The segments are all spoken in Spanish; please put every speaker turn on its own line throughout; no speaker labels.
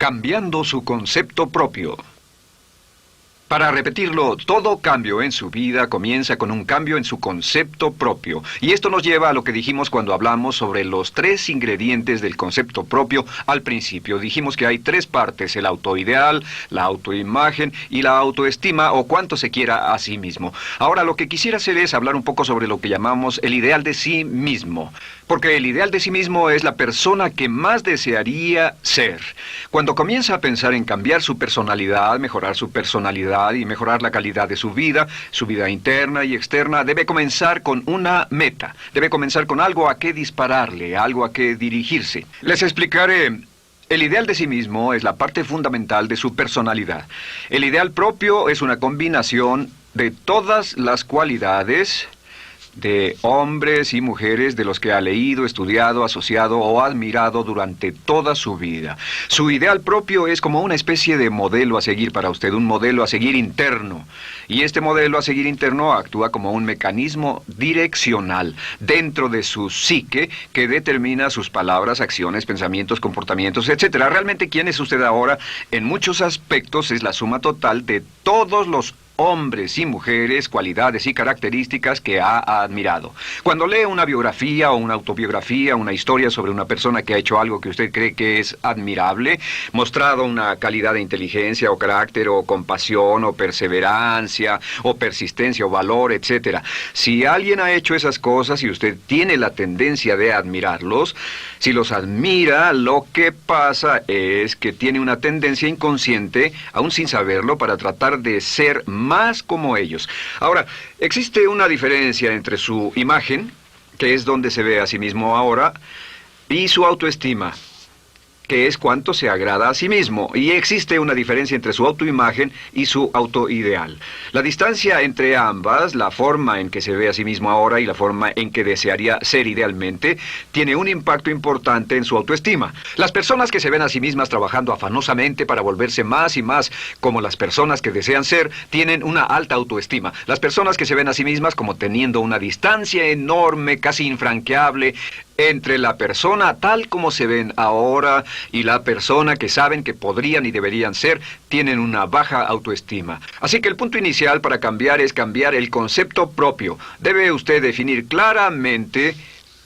Cambiando su concepto propio. Para repetirlo, todo cambio en su vida comienza con un cambio en su concepto propio. Y esto nos lleva a lo que dijimos cuando hablamos sobre los 3 ingredientes del concepto propio al principio. Dijimos que hay 3 partes: el autoideal, la autoimagen y la autoestima, o cuánto se quiera a sí mismo. Ahora, lo que quisiera hacer es hablar un poco sobre lo que llamamos el ideal de sí mismo. Porque el ideal de sí mismo es la persona que más desearía ser. Cuando comienza a pensar en cambiar su personalidad, mejorar su personalidad y mejorar la calidad de su vida interna y externa, debe comenzar con una meta. Debe comenzar con algo a qué dispararle, algo a qué dirigirse. Les explicaré. El ideal de sí mismo es la parte fundamental de su personalidad. El ideal propio es una combinación de todas las cualidades de hombres y mujeres de los que ha leído, estudiado, asociado o admirado durante toda su vida. Su ideal propio es como una especie de modelo a seguir para usted, un modelo a seguir interno. Y este modelo a seguir interno actúa como un mecanismo direccional dentro de su psique que determina sus palabras, acciones, pensamientos, comportamientos, etc. Realmente, ¿quién es usted ahora? En muchos aspectos es la suma total de todos los hombres y mujeres, cualidades y características que ha admirado. Cuando lee una biografía o una autobiografía, una historia sobre una persona que ha hecho algo que usted cree que es admirable, mostrado una calidad de inteligencia o carácter o compasión o perseverancia o persistencia o valor, etc. Si alguien ha hecho esas cosas y usted tiene la tendencia de admirarlos, si los admira, lo que pasa es que tiene una tendencia inconsciente, aún sin saberlo, para tratar de ser más como ellos. Ahora, existe una diferencia entre su imagen, que es donde se ve a sí mismo ahora, y su autoestima, que es cuánto se agrada a sí mismo. Y existe una diferencia entre su autoimagen y su autoideal. La distancia entre ambas, la forma en que se ve a sí mismo ahora y la forma en que desearía ser idealmente, tiene un impacto importante en su autoestima. Las personas que se ven a sí mismas trabajando afanosamente para volverse más y más como las personas que desean ser, tienen una alta autoestima. Las personas que se ven a sí mismas como teniendo una distancia enorme, casi infranqueable, entre la persona tal como se ven ahora y la persona que saben que podrían y deberían ser, tienen una baja autoestima. Así que el punto inicial para cambiar es cambiar el concepto propio. Debe usted definir claramente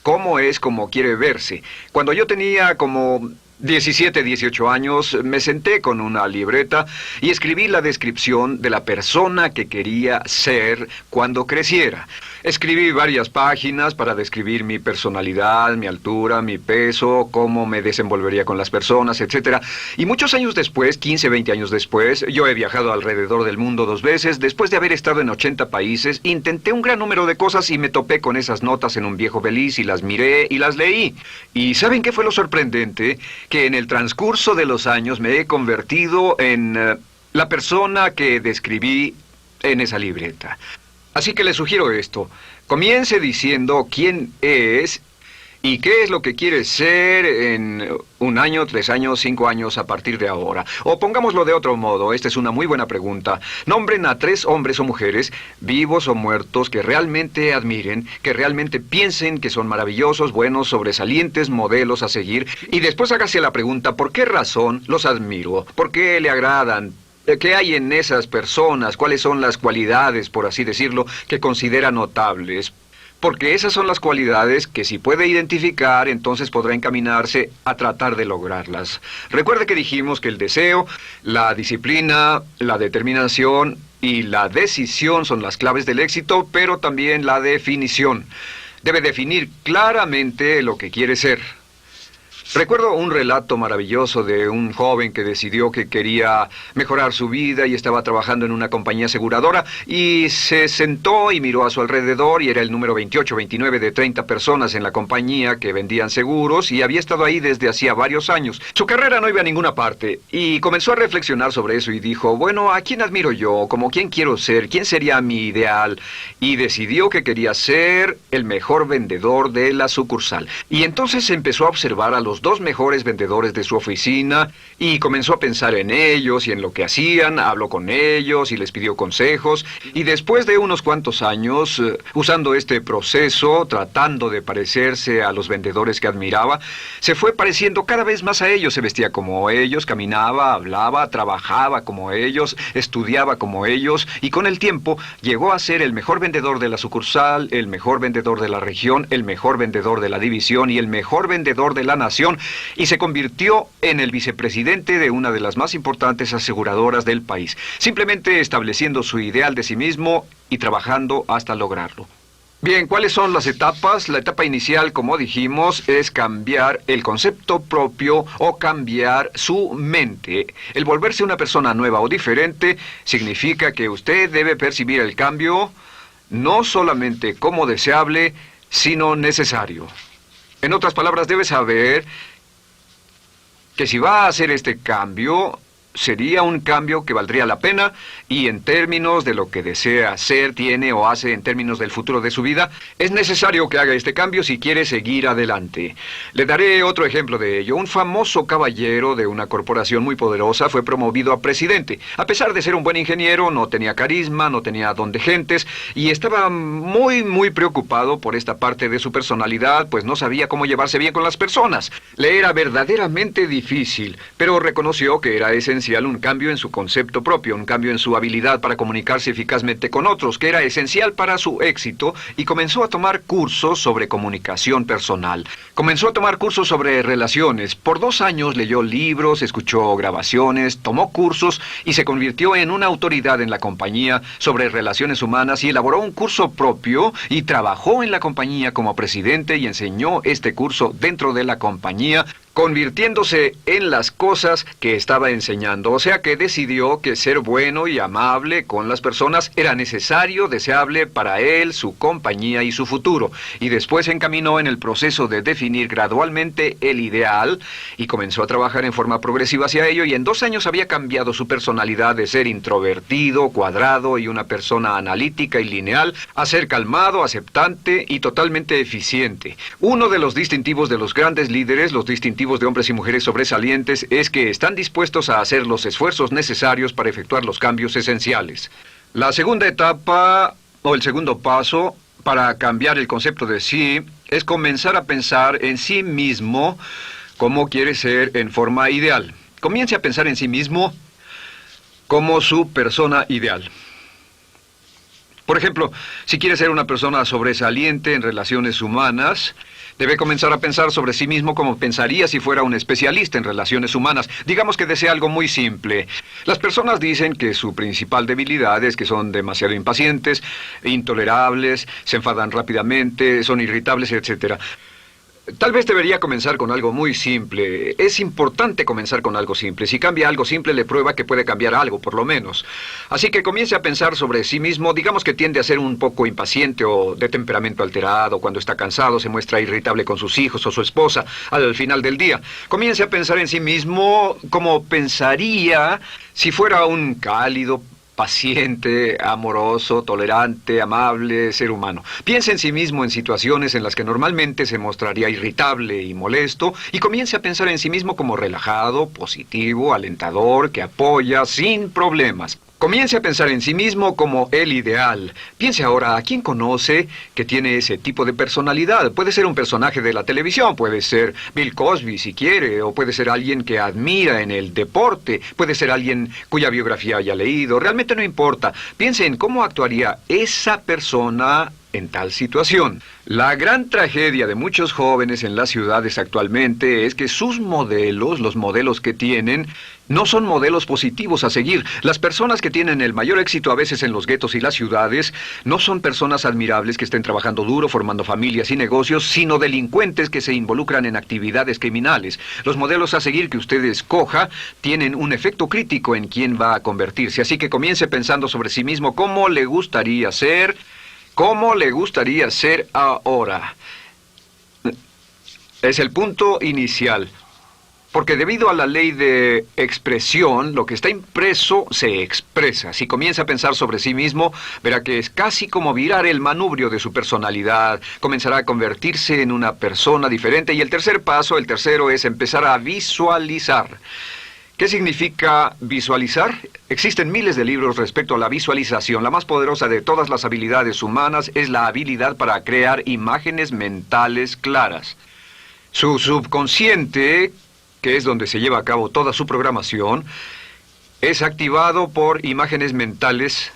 cómo es como quiere verse. Cuando yo tenía como 17, 18 años, me senté con una libreta y escribí la descripción de la persona que quería ser cuando creciera. Escribí varias páginas para describir mi personalidad, mi altura, mi peso, cómo me desenvolvería con las personas, etc. Y muchos años después, 15, 20 años después, yo he viajado alrededor del mundo 2 veces. Después de haber estado en 80 países, intenté un gran número de cosas y me topé con esas notas en un viejo Belize y las miré y las leí. ¿Y saben qué fue lo sorprendente? Que en el transcurso de los años me he convertido en la persona que describí en esa libreta. Así que le sugiero esto. Comience diciendo quién es y qué es lo que quiere ser en 1 año, 3 años, 5 años a partir de ahora. O pongámoslo de otro modo, esta es una muy buena pregunta. Nombren a 3 hombres o mujeres, vivos o muertos, que realmente admiren, que realmente piensen que son maravillosos, buenos, sobresalientes, modelos a seguir. Y después hágase la pregunta, ¿por qué razón los admiro? ¿Por qué le agradan? ¿Qué hay en esas personas? ¿Cuáles son las cualidades, por así decirlo, que considera notables? Porque esas son las cualidades que si puede identificar, entonces podrá encaminarse a tratar de lograrlas. Recuerde que dijimos que el deseo, la disciplina, la determinación y la decisión son las claves del éxito, pero también la definición. Debe definir claramente lo que quiere ser. Recuerdo un relato maravilloso de un joven que decidió que quería mejorar su vida y estaba trabajando en una compañía aseguradora y se sentó y miró a su alrededor y era el número 28, 29 de 30 personas en la compañía que vendían seguros y había estado ahí desde hacía varios años. Su carrera no iba a ninguna parte y comenzó a reflexionar sobre eso y dijo, bueno, ¿a quién admiro yo? ¿Cómo quién quiero ser? ¿Quién sería mi ideal? Y decidió que quería ser el mejor vendedor de la sucursal. Y entonces empezó a observar a los los dos mejores vendedores de su oficina y comenzó a pensar en ellos y en lo que hacían, habló con ellos y les pidió consejos. Y después de unos cuantos años, usando este proceso, tratando de parecerse a los vendedores que admiraba, se fue pareciendo cada vez más a ellos. Se vestía como ellos, caminaba, hablaba, trabajaba como ellos, estudiaba como ellos, y con el tiempo llegó a ser el mejor vendedor de la sucursal, el mejor vendedor de la región, el mejor vendedor de la división y el mejor vendedor de la nación, y se convirtió en el vicepresidente de una de las más importantes aseguradoras del país, simplemente estableciendo su ideal de sí mismo y trabajando hasta lograrlo. Bien, ¿cuáles son las etapas? La etapa inicial, como dijimos, es cambiar el concepto propio o cambiar su mente. El volverse una persona nueva o diferente significa que usted debe percibir el cambio no solamente como deseable, sino necesario. En otras palabras, debe saber que si va a hacer este cambio, sería un cambio que valdría la pena, y en términos de lo que desea hacer, tiene o hace en términos del futuro de su vida, es necesario que haga este cambio si quiere seguir adelante. Le daré otro ejemplo de ello. Un famoso caballero de una corporación muy poderosa fue promovido a presidente. A pesar de ser un buen ingeniero, no tenía carisma, no tenía don de gentes, y estaba muy preocupado por esta parte de su personalidad, pues no sabía cómo llevarse bien con las personas. Le era verdaderamente difícil, pero reconoció que era esencial un cambio en su concepto propio, un cambio en su habilidad para comunicarse eficazmente con otros, que era esencial para su éxito, y comenzó a tomar cursos sobre comunicación personal. Comenzó a tomar cursos sobre relaciones. Por 2 años leyó libros, escuchó grabaciones, tomó cursos y se convirtió en una autoridad en la compañía sobre relaciones humanas, y elaboró un curso propio y trabajó en la compañía como presidente y enseñó este curso dentro de la compañía, convirtiéndose en las cosas que estaba enseñando. O sea que decidió que ser bueno y amable con las personas era necesario, deseable para él, su compañía y su futuro. Y después se encaminó en el proceso de definir gradualmente el ideal y comenzó a trabajar en forma progresiva hacia ello, y en 2 años había cambiado su personalidad de ser introvertido, cuadrado y una persona analítica y lineal a ser calmado, aceptante y totalmente eficiente. Uno de los distintivos de los grandes líderes, los distintivos de hombres y mujeres sobresalientes, es que están dispuestos a hacer los esfuerzos necesarios para efectuar los cambios esenciales. La segunda etapa, o el segundo paso, para cambiar el concepto de sí, es comenzar a pensar en sí mismo como quiere ser en forma ideal. Comience a pensar en sí mismo como su persona ideal. Por ejemplo, si quiere ser una persona sobresaliente en relaciones humanas, debe comenzar a pensar sobre sí mismo como pensaría si fuera un especialista en relaciones humanas. Digamos que desea algo muy simple. Las personas dicen que su principal debilidad es que son demasiado impacientes, intolerables, se enfadan rápidamente, son irritables, etc. Tal vez debería comenzar con algo muy simple. Es importante comenzar con algo simple. Si cambia algo simple, le prueba que puede cambiar algo, por lo menos. Así que comience a pensar sobre sí mismo. Digamos que tiende a ser un poco impaciente o de temperamento alterado. Cuando está cansado, se muestra irritable con sus hijos o su esposa al final del día. Comience a pensar en sí mismo como pensaría si fuera un cálido, paciente, amoroso, tolerante, amable ser humano. Piense en sí mismo en situaciones en las que normalmente se mostraría irritable y molesto, y comience a pensar en sí mismo como relajado, positivo, alentador, que apoya sin problemas. Comience a pensar en sí mismo como el ideal. Piense ahora a quién conoce que tiene ese tipo de personalidad. Puede ser un personaje de la televisión, puede ser Bill Cosby si quiere, o puede ser alguien que admira en el deporte, puede ser alguien cuya biografía haya leído. Realmente no importa. Piense en cómo actuaría esa persona en tal situación. La gran tragedia de muchos jóvenes en las ciudades actualmente es que sus modelos, los modelos que tienen, no son modelos positivos a seguir. Las personas que tienen el mayor éxito a veces en los guetos y las ciudades no son personas admirables que estén trabajando duro, formando familias y negocios, sino delincuentes que se involucran en actividades criminales. Los modelos a seguir que usted escoja tienen un efecto crítico en quién va a convertirse. Así que comience pensando sobre sí mismo cómo le gustaría ser. ¿Cómo le gustaría ser ahora? Es el punto inicial. Porque debido a la ley de expresión, lo que está impreso se expresa. Si comienza a pensar sobre sí mismo, verá que es casi como virar el manubrio de su personalidad. Comenzará a convertirse en una persona diferente. Y el tercer paso, el tercero, es empezar a visualizar. ¿Qué significa visualizar? Existen miles de libros respecto a la visualización. La más poderosa de todas las habilidades humanas es la habilidad para crear imágenes mentales claras. Su subconsciente, que es donde se lleva a cabo toda su programación, es activado por imágenes mentales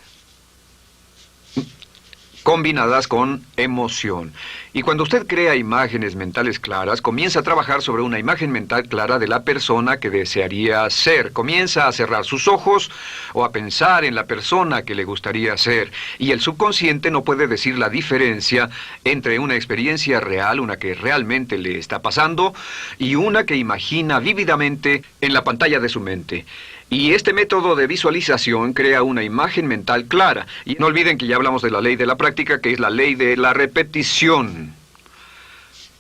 combinadas con emoción. Y cuando usted crea imágenes mentales claras, comienza a trabajar sobre una imagen mental clara de la persona que desearía ser. Comienza a cerrar sus ojos o a pensar en la persona que le gustaría ser. Y el subconsciente no puede decir la diferencia entre una experiencia real, una que realmente le está pasando, y una que imagina vívidamente en la pantalla de su mente. Y este método de visualización crea una imagen mental clara. Y no olviden que ya hablamos de la ley de la práctica, que es la ley de la repetición.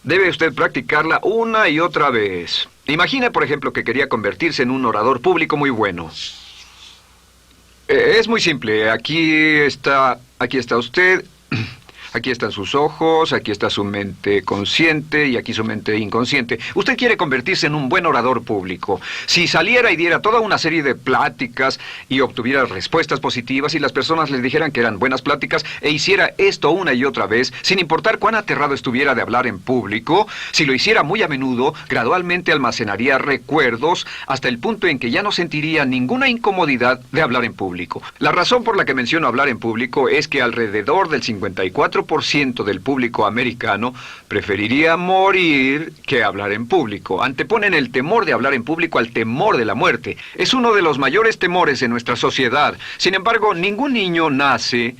Debe usted practicarla una y otra vez. Imagine, por ejemplo, que quería convertirse en un orador público muy bueno. Es muy simple. Aquí está usted. Aquí están sus ojos, aquí está su mente consciente y aquí su mente inconsciente. Usted quiere convertirse en un buen orador público. Si saliera y diera toda una serie de pláticas y obtuviera respuestas positivas y las personas le dijeran que eran buenas pláticas e hiciera esto una y otra vez, sin importar cuán aterrado estuviera de hablar en público, si lo hiciera muy a menudo, gradualmente almacenaría recuerdos hasta el punto en que ya no sentiría ninguna incomodidad de hablar en público. La razón por la que menciono hablar en público es que alrededor del 54% del público americano preferiría morir que hablar en público. Anteponen el temor de hablar en público al temor de la muerte. Es uno de los mayores temores en nuestra sociedad. Sin embargo, ningún niño nace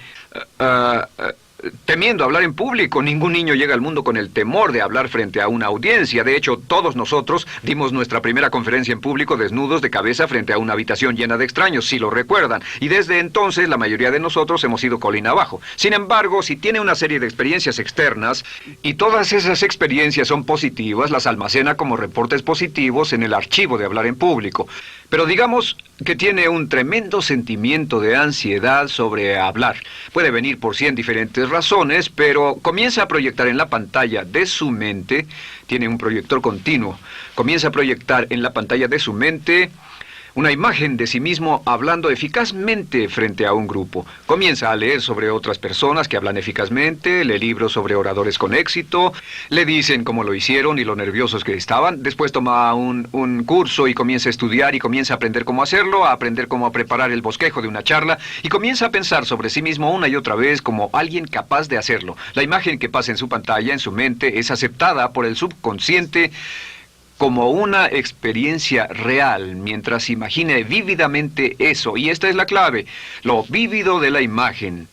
temiendo hablar en público. Ningún niño llega al mundo con el temor de hablar frente a una audiencia. De hecho, todos nosotros dimos nuestra primera conferencia en público desnudos de cabeza frente a una habitación llena de extraños, si lo recuerdan. Y desde entonces, la mayoría de nosotros hemos ido colina abajo. Sin embargo, si tiene una serie de experiencias externas, y todas esas experiencias son positivas, las almacena como reportes positivos en el archivo de hablar en público. Pero digamos que tiene un tremendo sentimiento de ansiedad sobre hablar. Puede venir por 100 diferentes razones, pero comienza a proyectar en la pantalla de su mente, tiene un proyector continuo, comienza a proyectar en la pantalla de su mente una imagen de sí mismo hablando eficazmente frente a un grupo. Comienza a leer sobre otras personas que hablan eficazmente, lee libros sobre oradores con éxito, le dicen cómo lo hicieron y lo nerviosos que estaban. Después toma un curso y comienza a estudiar y comienza a aprender cómo hacerlo, a aprender cómo preparar el bosquejo de una charla y comienza a pensar sobre sí mismo una y otra vez como alguien capaz de hacerlo. La imagen que pasa en su pantalla, en su mente, es aceptada por el subconsciente como una experiencia real, mientras imagine vívidamente eso. Y esta es la clave, lo vívido de la imagen.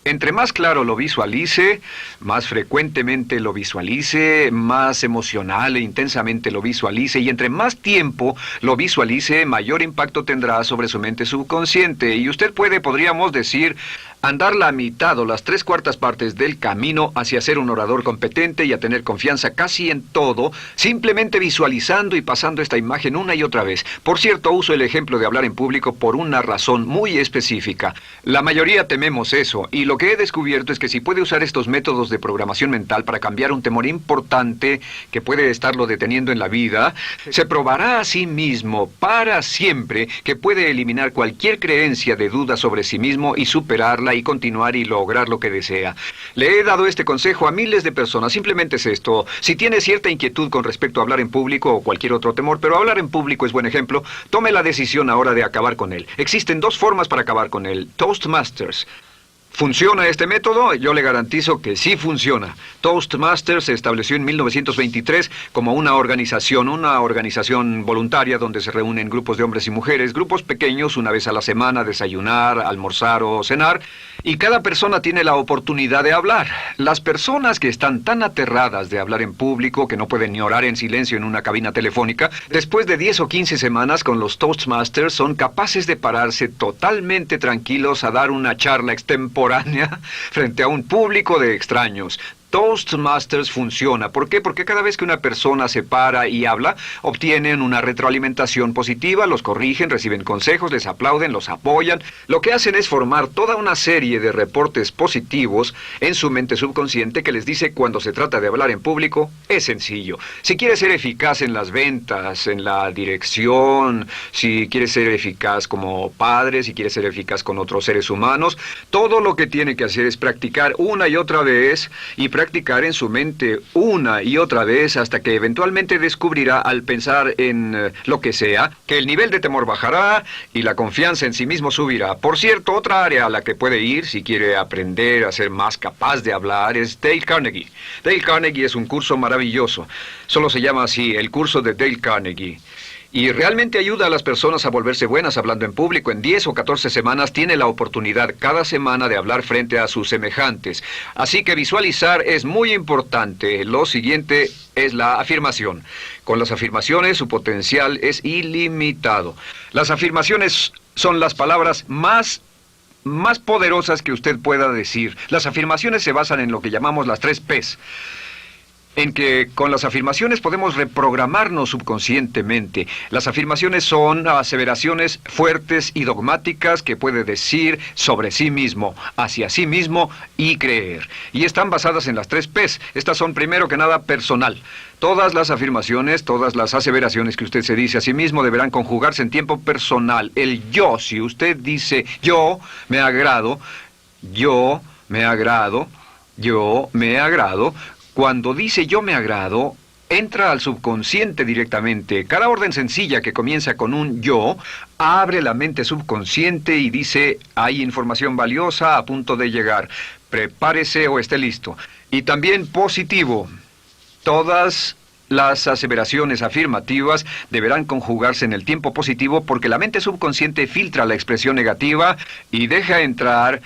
Entre más claro lo visualice, más frecuentemente lo visualice, más emocional e intensamente lo visualice, y entre más tiempo lo visualice, mayor impacto tendrá sobre su mente subconsciente. Y usted podríamos decir, andar la mitad o las 3/4 partes del camino hacia ser un orador competente y a tener confianza casi en todo, simplemente visualizando y pasando esta imagen una y otra vez. Por cierto, uso el ejemplo de hablar en público por una razón muy específica. La mayoría tememos eso, y lo que he descubierto es que si puede usar estos métodos de programación mental para cambiar un temor importante que puede estarlo deteniendo en la vida, se probará a sí mismo para siempre que puede eliminar cualquier creencia de duda sobre sí mismo y superarla y continuar y lograr lo que desea. Le he dado este consejo a miles de personas. Simplemente es esto: si tiene cierta inquietud con respecto a hablar en público o cualquier otro temor, pero hablar en público es buen ejemplo, tome la decisión ahora de acabar con él. Existen 2 formas para acabar con él. Toastmasters. ¿Funciona este método? Yo le garantizo que sí funciona. Toastmasters se estableció en 1923 como una organización voluntaria donde se reúnen grupos de hombres y mujeres, grupos pequeños, una vez a la semana, desayunar, almorzar o cenar, y cada persona tiene la oportunidad de hablar. Las personas que están tan aterradas de hablar en público que no pueden ni orar en silencio en una cabina telefónica, después de 10 o 15 semanas con los Toastmasters son capaces de pararse totalmente tranquilos a dar una charla extemporánea frente a un público de extraños. Toastmasters funciona. ¿Por qué? Porque cada vez que una persona se para y habla, obtienen una retroalimentación positiva, los corrigen, reciben consejos, les aplauden, los apoyan. Lo que hacen es formar toda una serie de reportes positivos en su mente subconsciente que les dice cuando se trata de hablar en público, es sencillo. Si quieres ser eficaz en las ventas, en la dirección, si quieres ser eficaz como padre, si quieres ser eficaz con otros seres humanos, todo lo que tiene que hacer es practicar una y otra vez y practicar en su mente una y otra vez hasta que eventualmente descubrirá al pensar en lo que sea, que el nivel de temor bajará y la confianza en sí mismo subirá. Por cierto, otra área a la que puede ir si quiere aprender a ser más capaz de hablar es Dale Carnegie. Dale Carnegie es un curso maravilloso. Solo se llama así, el curso de Dale Carnegie. Y realmente ayuda a las personas a volverse buenas hablando en público. En 10 o 14 semanas tiene la oportunidad cada semana de hablar frente a sus semejantes. Así que visualizar es muy importante. Lo siguiente es la afirmación. Con las afirmaciones su potencial es ilimitado. Las afirmaciones son las palabras más poderosas que usted pueda decir. Las afirmaciones se basan en lo que llamamos las 3 Ps. En que con las afirmaciones podemos reprogramarnos subconscientemente. Las afirmaciones son aseveraciones fuertes y dogmáticas que puede decir sobre sí mismo, hacia sí mismo y creer. Y están basadas en las 3 Ps. Estas son primero que nada personal. Todas las afirmaciones, todas las aseveraciones que usted se dice a sí mismo deberán conjugarse en tiempo personal. El yo, si usted dice yo me agrado, yo me agrado, yo me agrado. Cuando dice yo me agrado, entra al subconsciente directamente. Cada orden sencilla que comienza con un yo, abre la mente subconsciente y dice, hay información valiosa a punto de llegar. Prepárese o esté listo. Y también positivo. Todas las aseveraciones afirmativas deberán conjugarse en el tiempo positivo porque la mente subconsciente filtra la expresión negativa y deja entrar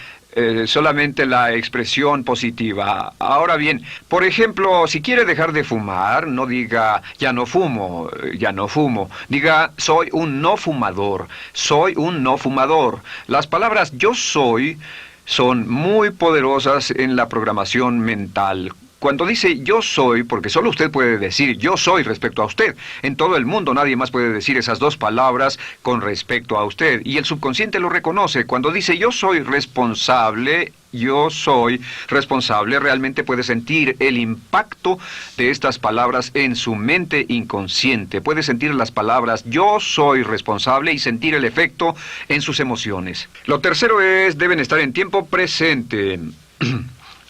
solamente la expresión positiva. Ahora bien, por ejemplo, si quiere dejar de fumar, no diga ya no fumo, ya no fumo. Diga soy un no fumador, soy un no fumador. Las palabras yo soy son muy poderosas en la programación mental. Cuando dice yo soy, porque solo usted puede decir yo soy respecto a usted. En todo el mundo nadie más puede decir esas 2 palabras con respecto a usted. Y el subconsciente lo reconoce. Cuando dice yo soy responsable, realmente puede sentir el impacto de estas palabras en su mente inconsciente. Puede sentir las palabras yo soy responsable y sentir el efecto en sus emociones. Lo tercero es, deben estar en tiempo presente.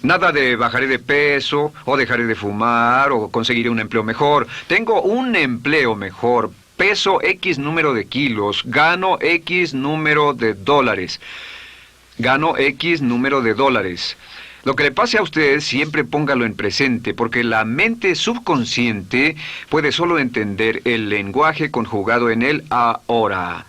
Nada de bajaré de peso, o dejaré de fumar, o conseguiré un empleo mejor. Tengo un empleo mejor, peso X número de kilos, gano X número de dólares. Gano X número de dólares. Lo que le pase a usted, siempre póngalo en presente, porque la mente subconsciente puede solo entender el lenguaje conjugado en el ahora.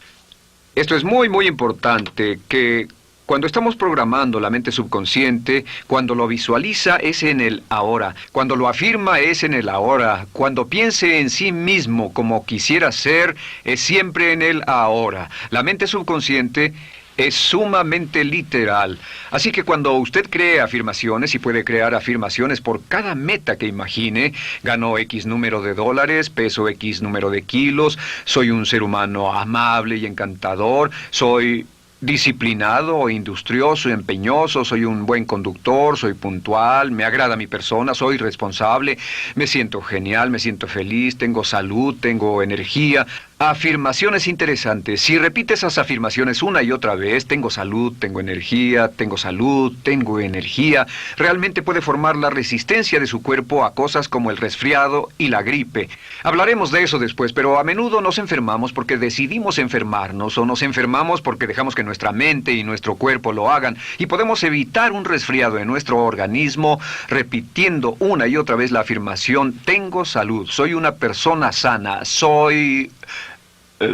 Esto es muy, muy importante, que cuando estamos programando la mente subconsciente, cuando lo visualiza es en el ahora, cuando lo afirma es en el ahora, cuando piense en sí mismo como quisiera ser, es siempre en el ahora. La mente subconsciente es sumamente literal. Así que cuando usted cree afirmaciones, y puede crear afirmaciones por cada meta que imagine, ganó X número de dólares, peso X número de kilos, soy un ser humano amable y encantador, soy disciplinado, industrioso, empeñoso, soy un buen conductor, soy puntual, me agrada mi persona, soy responsable, me siento genial, me siento feliz, tengo salud, tengo energía. Afirmaciones interesantes. Si repite esas afirmaciones una y otra vez, tengo salud, tengo energía, tengo salud, tengo energía, realmente puede formar la resistencia de su cuerpo a cosas como el resfriado y la gripe. Hablaremos de eso después, pero a menudo nos enfermamos porque decidimos enfermarnos o nos enfermamos porque dejamos que nuestra mente y nuestro cuerpo lo hagan y podemos evitar un resfriado en nuestro organismo repitiendo una y otra vez la afirmación tengo salud, soy una persona sana, soy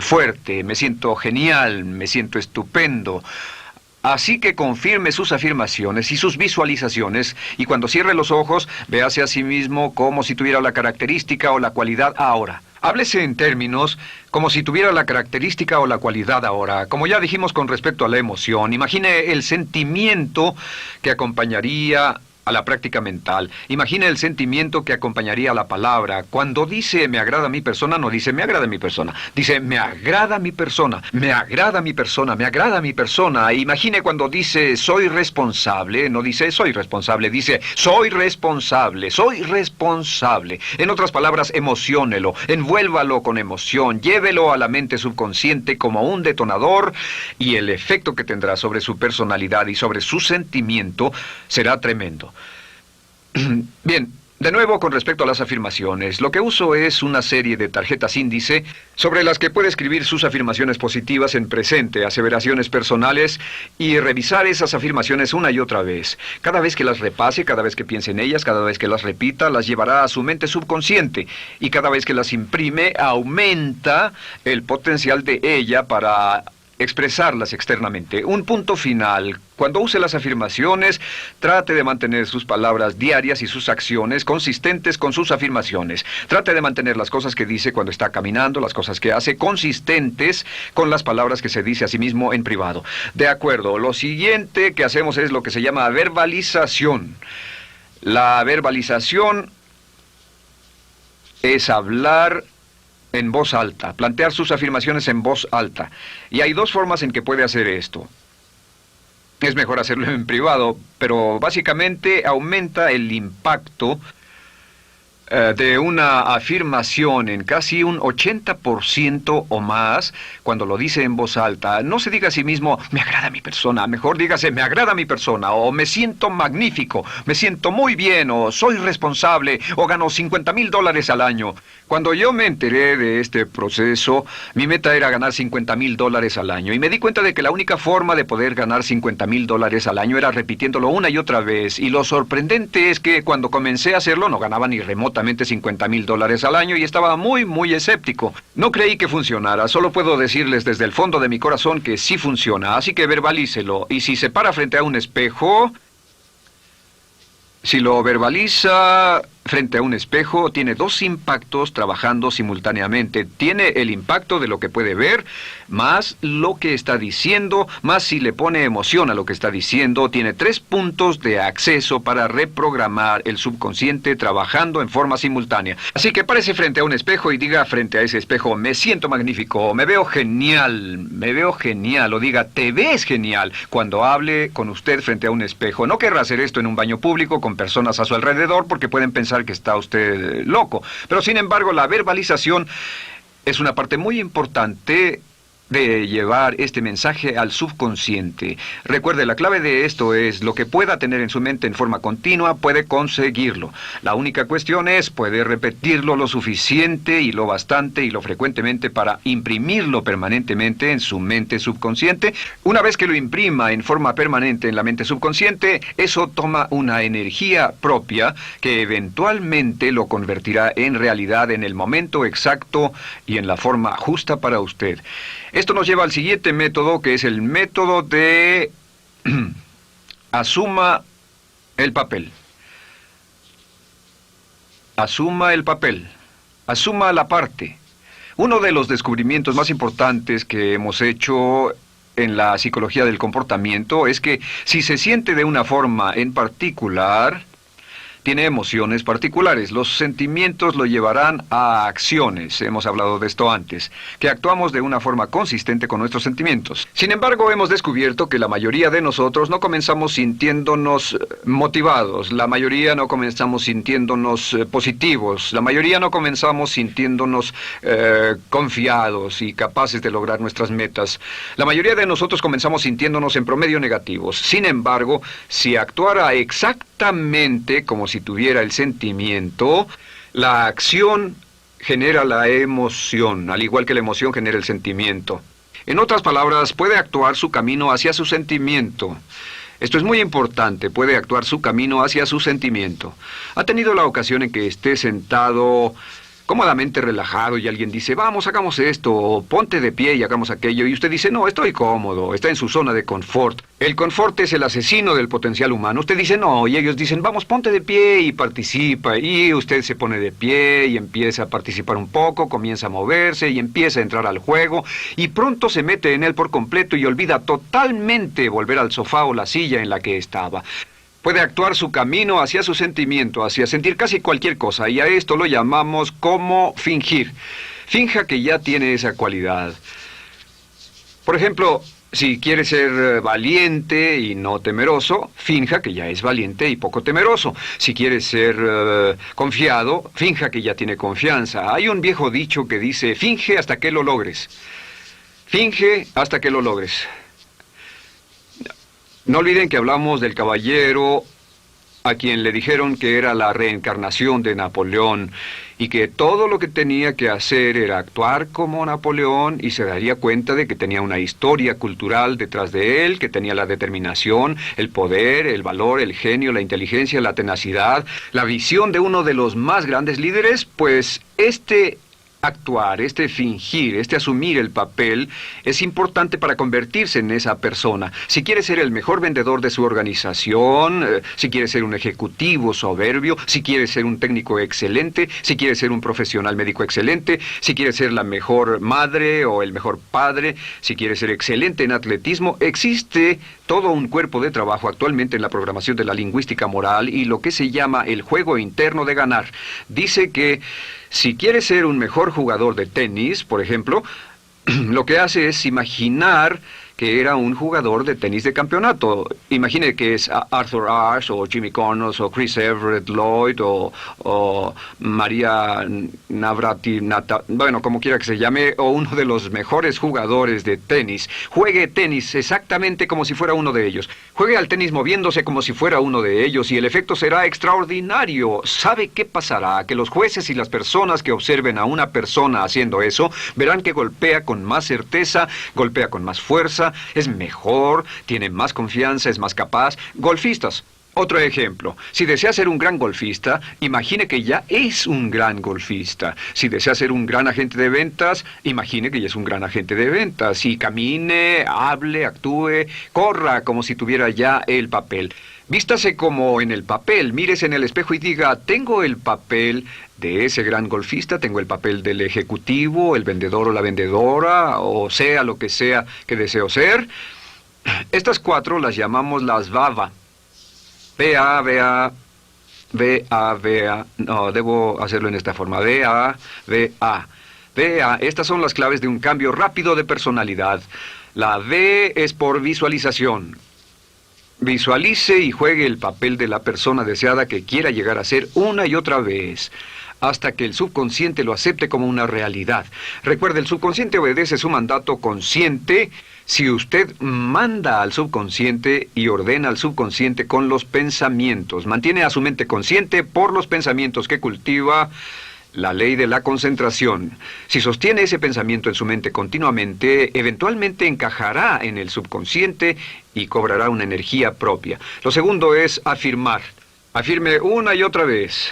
fuerte, me siento genial, me siento estupendo. Así que confirme sus afirmaciones y sus visualizaciones y cuando cierre los ojos, véase a sí mismo como si tuviera la característica o la cualidad ahora. Háblese en términos como si tuviera la característica o la cualidad ahora. Como ya dijimos con respecto a la emoción, imagine el sentimiento que acompañaría a la práctica mental. Imagine el sentimiento que acompañaría a la palabra. Cuando dice me agrada mi persona, no dice me agrada mi persona. Dice me agrada mi persona, me agrada mi persona, me agrada mi persona. Imagine cuando dice soy responsable, no dice soy responsable, dice soy responsable, soy responsable. En otras palabras, emociónelo, envuélvalo con emoción, llévelo a la mente subconsciente como un detonador y el efecto que tendrá sobre su personalidad y sobre su sentimiento será tremendo. Bien, de nuevo con respecto a las afirmaciones, lo que uso es una serie de tarjetas índice sobre las que puede escribir sus afirmaciones positivas en presente, aseveraciones personales y revisar esas afirmaciones una y otra vez. Cada vez que las repase, cada vez que piense en ellas, cada vez que las repita, las llevará a su mente subconsciente y cada vez que las imprime, aumenta el potencial de ella para expresarlas externamente. Un punto final. Cuando use las afirmaciones, trate de mantener sus palabras diarias y sus acciones consistentes con sus afirmaciones. Trate de mantener las cosas que dice cuando está caminando, las cosas que hace, consistentes con las palabras que se dice a sí mismo en privado. De acuerdo, lo siguiente que hacemos es lo que se llama verbalización. La verbalización es hablar en voz alta, plantear sus afirmaciones en voz alta. Y hay dos formas en que puede hacer esto. Es mejor hacerlo en privado, pero básicamente aumenta el impacto de una afirmación en casi un 80% o más cuando lo dice en voz alta. No se diga a sí mismo, me agrada mi persona, mejor dígase, me agrada mi persona, o me siento magnífico, me siento muy bien, o soy responsable, o gano $50,000 al año. Cuando yo me enteré de este proceso, mi meta era ganar $50,000 al año, y me di cuenta de que la única forma de poder ganar $50,000 al año era repitiéndolo una y otra vez, y lo sorprendente es que cuando comencé a hacerlo no ganaba ni remotamente $50,000 al año y estaba muy escéptico. No creí que funcionara, solo puedo decirles desde el fondo de mi corazón que sí funciona, así que verbalícelo. Y si se para frente a un espejo, si lo verbaliza frente a un espejo, tiene dos impactos trabajando simultáneamente. Tiene el impacto de lo que puede ver, más lo que está diciendo, más si le pone emoción a lo que está diciendo. Tiene 3 puntos de acceso para reprogramar el subconsciente trabajando en forma simultánea. Así que párese frente a un espejo y diga frente a ese espejo, me siento magnífico, me veo genial, o diga, te ves genial, cuando hable con usted frente a un espejo. No querrá hacer esto en un baño público con personas a su alrededor porque pueden pensar que está usted loco. Pero sin embargo, la verbalización es una parte muy importante de llevar este mensaje al subconsciente. Recuerde, la clave de esto es lo que pueda tener en su mente en forma continua, puede conseguirlo. La única cuestión es, puede repetirlo lo suficiente y lo bastante y lo frecuentemente para imprimirlo permanentemente en su mente subconsciente. Una vez que lo imprima en forma permanente en la mente subconsciente, eso toma una energía propia que eventualmente lo convertirá en realidad en el momento exacto y en la forma justa para usted. Esto nos lleva al siguiente método, que es el método de asuma el papel. Asuma el papel. Asuma la parte. Uno de los descubrimientos más importantes que hemos hecho en la psicología del comportamiento es que si se siente de una forma en particular, tiene emociones particulares. Los sentimientos lo llevarán a acciones, hemos hablado de esto antes, que actuamos de una forma consistente con nuestros sentimientos. Sin embargo, hemos descubierto que la mayoría de nosotros no comenzamos sintiéndonos motivados, la mayoría no comenzamos sintiéndonos positivos, la mayoría no comenzamos sintiéndonos confiados y capaces de lograr nuestras metas. La mayoría de nosotros comenzamos sintiéndonos en promedio negativos. Sin embargo, si actuara exactamente como si tuviera el sentimiento, la acción genera la emoción, al igual que la emoción genera el sentimiento. En otras palabras, puede actuar su camino hacia su sentimiento. Esto es muy importante, puede actuar su camino hacia su sentimiento. ¿Ha tenido la ocasión en que esté sentado cómodamente relajado y alguien dice, vamos, hagamos esto, o ponte de pie y hagamos aquello, y usted dice, no, estoy cómodo, está en su zona de confort? El confort es el asesino del potencial humano. Usted dice, no, y ellos dicen, vamos, ponte de pie y participa, y usted se pone de pie y empieza a participar un poco, comienza a moverse y empieza a entrar al juego, y pronto se mete en él por completo y olvida totalmente volver al sofá o la silla en la que estaba. Puede actuar su camino hacia su sentimiento, hacia sentir casi cualquier cosa, y a esto lo llamamos como fingir. Finja que ya tiene esa cualidad. Por ejemplo, si quiere ser valiente y no temeroso, finja que ya es valiente y poco temeroso. Si quiere ser confiado, finja que ya tiene confianza. Hay un viejo dicho que dice, finge hasta que lo logres. Finge hasta que lo logres. No olviden que hablamos del caballero a quien le dijeron que era la reencarnación de Napoleón y que todo lo que tenía que hacer era actuar como Napoleón y se daría cuenta de que tenía una historia cultural detrás de él, que tenía la determinación, el poder, el valor, el genio, la inteligencia, la tenacidad, la visión de uno de los más grandes líderes. Pues actuar, fingir, asumir el papel es importante para convertirse en esa persona. Si quiere ser el mejor vendedor de su organización, si quiere ser un ejecutivo soberbio, si quiere ser un técnico excelente, si quiere ser un profesional médico excelente, si quiere ser la mejor madre o el mejor padre, si quiere ser excelente en atletismo, existe todo un cuerpo de trabajo actualmente en la programación de la lingüística moral y lo que se llama el juego interno de ganar. Dice que si quiere ser un mejor jugador de tenis, por ejemplo, lo que hace es imaginar que era un jugador de tenis de campeonato. Imagine que es Arthur Ashe, o Jimmy Connors, o Chris Everett Lloyd, o María Navratilova, bueno, como quiera que se llame, o uno de los mejores jugadores de tenis. Juegue tenis exactamente como si fuera uno de ellos. Juegue al tenis moviéndose como si fuera uno de ellos y el efecto será extraordinario. ¿Sabe qué pasará? Que los jueces y las personas que observen a una persona haciendo eso verán que golpea con más certeza, golpea con más fuerza, es mejor, tiene más confianza, es más capaz. Golfistas. Otro ejemplo. Si desea ser un gran golfista, imagine que ya es un gran golfista. Si desea ser un gran agente de ventas, imagine que ya es un gran agente de ventas. Y camine, hable, actúe, corra como si tuviera ya el papel. Vístase como en el papel, mírese en el espejo y diga, tengo el papel de ese gran golfista, tengo el papel del ejecutivo, el vendedor o la vendedora, o sea lo que sea que deseo ser. Estas 4 las llamamos las VAVA. V-A, no, debo hacerlo en esta forma, V-A. Estas son las claves de un cambio rápido de personalidad. La V es por visualización. Visualice y juegue el papel de la persona deseada que quiera llegar a ser una y otra vez, hasta que el subconsciente lo acepte como una realidad. Recuerde, el subconsciente obedece su mandato consciente. Si usted manda al subconsciente y ordena al subconsciente con los pensamientos, mantiene a su mente consciente por los pensamientos que cultiva, la ley de la concentración. Si sostiene ese pensamiento en su mente continuamente, eventualmente encajará en el subconsciente y cobrará una energía propia. Lo segundo es afirmar. Afirme una y otra vez.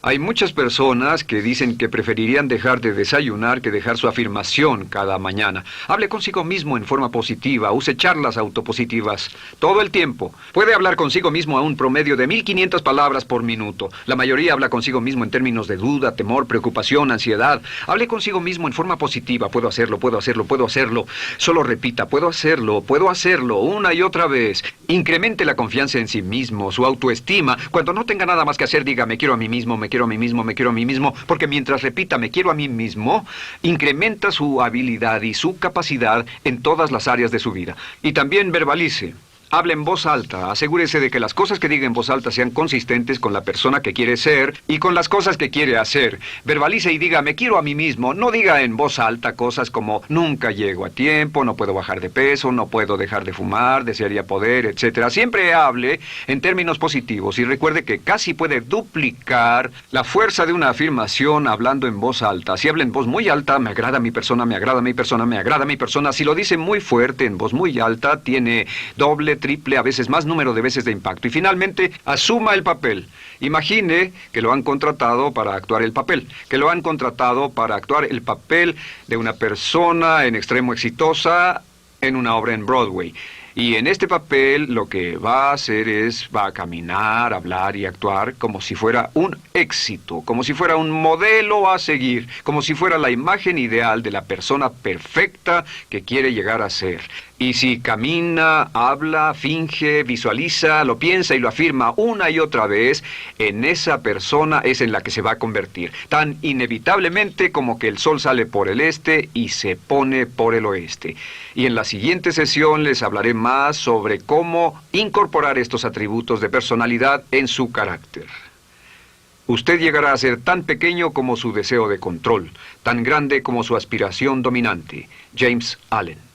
Hay muchas personas que dicen que preferirían dejar de desayunar que dejar su afirmación cada mañana. Hable consigo mismo en forma positiva, use charlas autopositivas todo el tiempo. Puede hablar consigo mismo a un promedio de 1500 palabras por minuto. La mayoría habla consigo mismo en términos de duda, temor, preocupación, ansiedad. Hable consigo mismo en forma positiva. Puedo hacerlo, puedo hacerlo, puedo hacerlo. Solo repita, puedo hacerlo, una y otra vez. Incremente la confianza en sí mismo, su autoestima. Cuando no tenga nada más que hacer, diga, me quiero a mí mismo, me quiero a mí mismo, me quiero a mí mismo, porque mientras repita, me quiero a mí mismo, incrementa su habilidad y su capacidad en todas las áreas de su vida. Y también verbalice. Hable en voz alta, asegúrese de que las cosas que diga en voz alta sean consistentes con la persona que quiere ser y con las cosas que quiere hacer. Verbalice y diga, me quiero a mí mismo. No diga en voz alta cosas como, nunca llego a tiempo, no puedo bajar de peso, no puedo dejar de fumar, desearía poder, etc. Siempre hable en términos positivos y recuerde que casi puede duplicar la fuerza de una afirmación hablando en voz alta. Si habla en voz muy alta, me agrada mi persona, me agrada mi persona, me agrada mi persona. Si lo dice muy fuerte, en voz muy alta, tiene doble, triple, a veces más número de veces de impacto. Y finalmente, asuma el papel. Imagine que lo han contratado para actuar el papel, que lo han contratado para actuar el papel de una persona en extremo exitosa en una obra en Broadway. Y en este papel lo que va a hacer va a caminar, hablar y actuar como si fuera un éxito, como si fuera un modelo a seguir, como si fuera la imagen ideal de la persona perfecta que quiere llegar a ser. Y si camina, habla, finge, visualiza, lo piensa y lo afirma una y otra vez, en esa persona es en la que se va a convertir, tan inevitablemente como que el sol sale por el este y se pone por el oeste. Y en la siguiente sesión les hablaré más sobre cómo incorporar estos atributos de personalidad en su carácter. Usted llegará a ser tan pequeño como su deseo de control, tan grande como su aspiración dominante. James Allen.